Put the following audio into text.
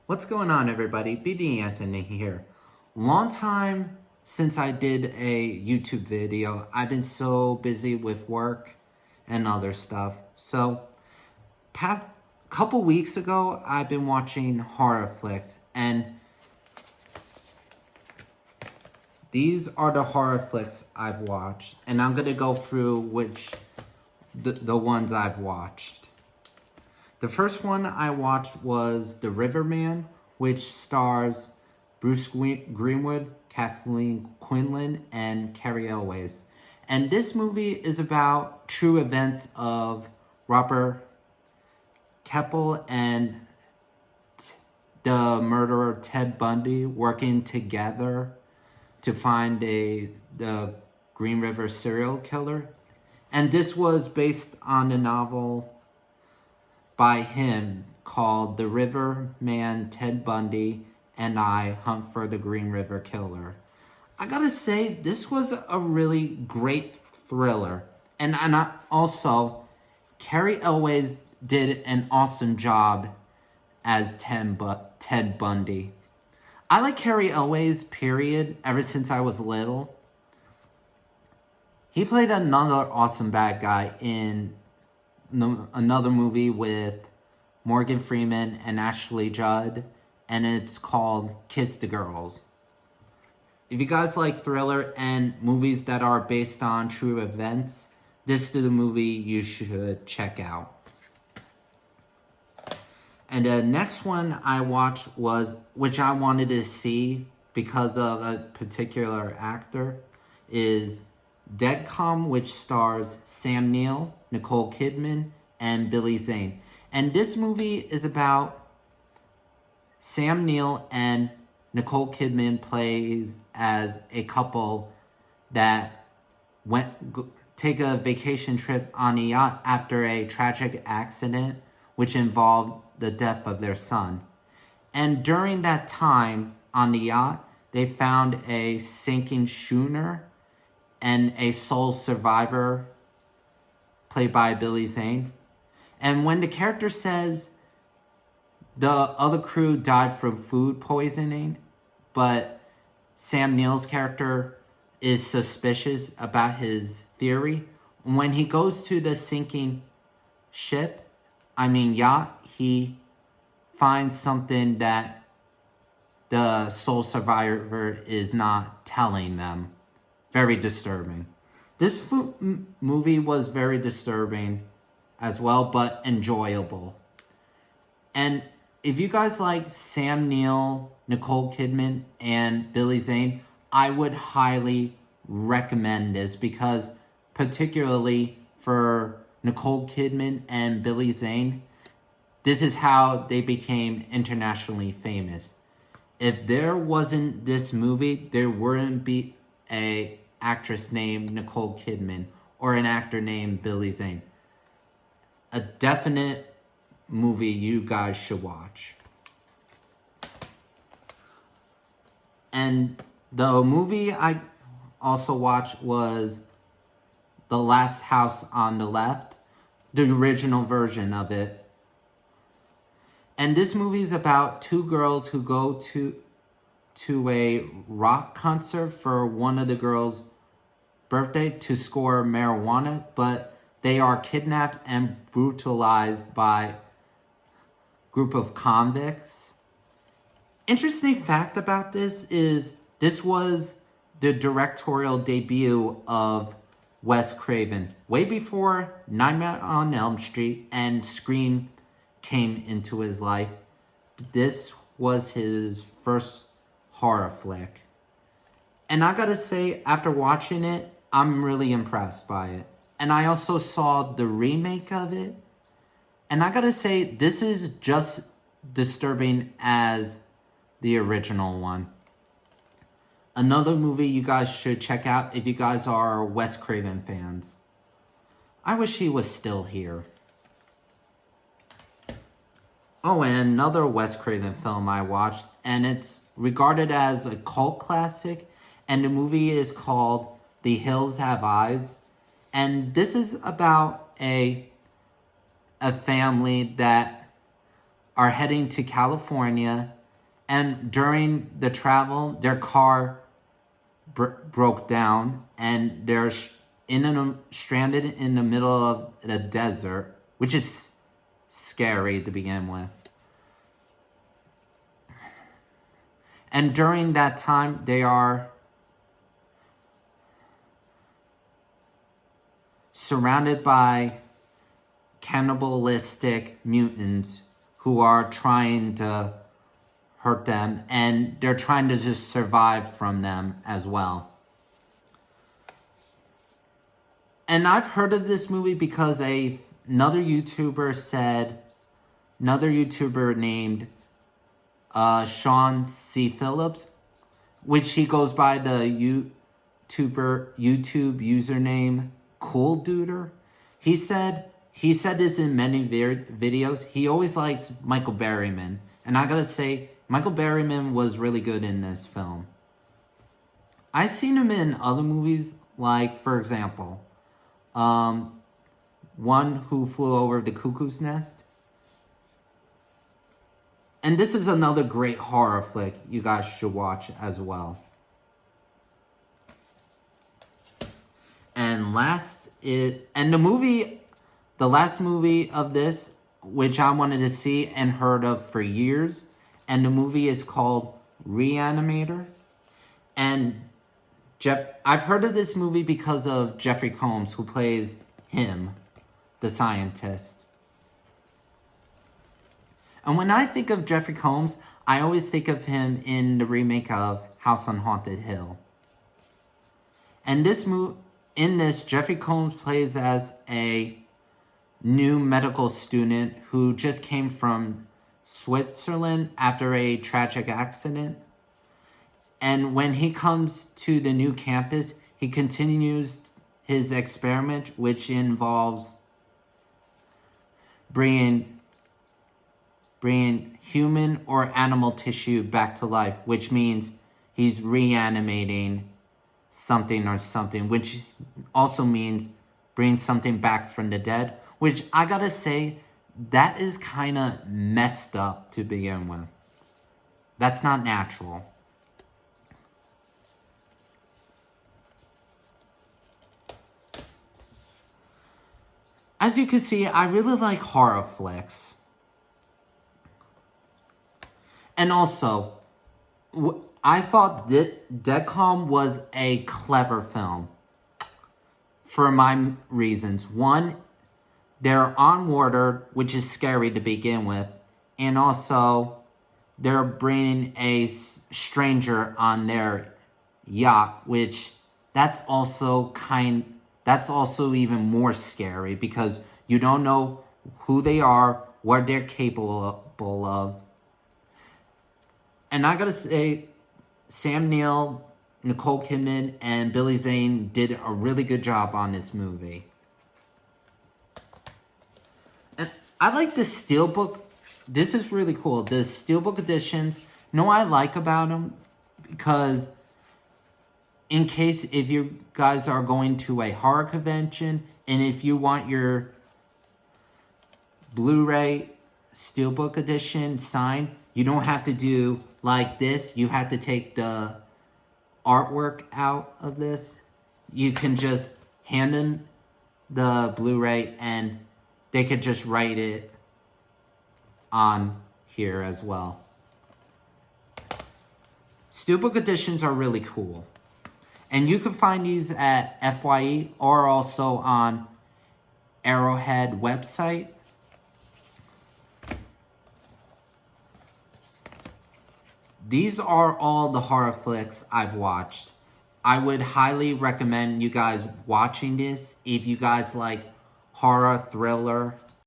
What's going on, everybody? BD Anthony here. Long time since I did a YouTube video. I've been so busy with work and other stuff. So, past couple weeks ago, I've been watching horror flicks, and these are the horror flicks I've watched, and I'm gonna go through the ones I've watched. The first one I watched was The Riverman, which stars Bruce Greenwood, Kathleen Quinlan, and Carrie Elways. And this movie is about true events of Robert Keppel and the murderer Ted Bundy working together to find the Green River serial killer. And this was based on a novel by him called The Riverman, Ted Bundy, and I Hunt for the Green River Killer. I gotta say, this was a really great thriller. And also, Carrie Elways did an awesome job as Ted Bundy. I like Carrie Elways, period, ever since I was little. He played another awesome bad guy in another movie with Morgan Freeman and Ashley Judd, and it's called Kiss the Girls. If you guys like thriller and movies that are based on true events, this is the movie you should check out. And the next one I watched which I wanted to see because of a particular actor, is Deadcom, which stars Sam Neill, Nicole Kidman, and Billy Zane. And this movie is about Sam Neill and Nicole Kidman plays as a couple that take a vacation trip on a yacht after a tragic accident which involved the death of their son. And during that time on the yacht, they found a sinking schooner and a sole survivor played by Billy Zane. And when the character says the other crew died from food poisoning, but Sam Neill's character is suspicious about his theory, when he goes to the sinking yacht, he finds something that the sole survivor is not telling them. Very disturbing. This movie was very disturbing as well, but enjoyable. And if you guys like Sam Neill, Nicole Kidman, and Billy Zane, I would highly recommend this, because particularly for Nicole Kidman and Billy Zane, this is how they became internationally famous. If there wasn't this movie, there wouldn't be an actress named Nicole Kidman or an actor named Billy Zane. A definite movie you guys should watch. And the movie I also watched was The Last House on the Left, the original version of it. And this movie is about two girls who go to a rock concert for one of the girls' birthday to score marijuana, but they are kidnapped and brutalized by a group of convicts. Interesting fact about this is this was the directorial debut of Wes Craven, way before Nightmare on Elm Street and Scream came into his life. This was his first horror flick. And I gotta say, after watching it, I'm really impressed by it. And I also saw the remake of it. And I gotta say, this is just disturbing as the original one. Another movie you guys should check out if you guys are Wes Craven fans. I wish he was still here. Oh, and another Wes Craven film I watched, and it's regarded as a cult classic, and the movie is called The Hills Have Eyes. And this is about a family that are heading to California And during the travel, their car broke down, and they're stranded in the middle of the desert, which is scary to begin with. And during that time, they are surrounded by cannibalistic mutants who are trying to hurt them, and they're trying to just survive from them as well. And I've heard of this movie because another YouTuber named Sean C. Phillips, which he goes by the YouTube username Cool Duder. He said this in many videos. He always likes Michael Berryman, and I gotta say, Michael Berryman was really good in this film. I've seen him in other movies, like, for example, One Who Flew Over the Cuckoo's Nest. And this is another great horror flick you guys should watch as well. And the last movie of this, which I wanted to see and heard of for years, and the movie is called ReAnimator. And I've heard of this movie because of Jeffrey Combs, who plays him, the scientist. And when I think of Jeffrey Combs, I always think of him in the remake of House on Haunted Hill. And in this, Jeffrey Combs plays as a new medical student who just came from Switzerland after a tragic accident. And when he comes to the new campus, he continues his experiment, which involves bringing human or animal tissue back to life, which means he's reanimating something, which also means bringing something back from the dead, which I gotta say, that is kind of messed up to begin with. That's not natural. As you can see, I really like horror flicks. And also, I thought Deadcom was a clever film for my reasons. One, they're on water, which is scary to begin with. And also, they're bringing a stranger on their yacht, which that's also even more scary because you don't know who they are, what they're capable of. And I gotta say, Sam Neill, Nicole Kidman, and Billy Zane did a really good job on this movie. And I like the Steelbook. This is really cool. The Steelbook editions, I like about them because in case if you guys are going to a horror convention and if you want your Blu-ray Steelbook edition signed, you don't have to do like this. You have to take the artwork out of this. You can just hand them the Blu-ray and they could just write it on here as well. Steelbook editions are really cool. And you can find these at FYE or also on Arrowhead website. These are all the horror flicks I've watched. I would highly recommend you guys watching this if you guys like horror, thriller,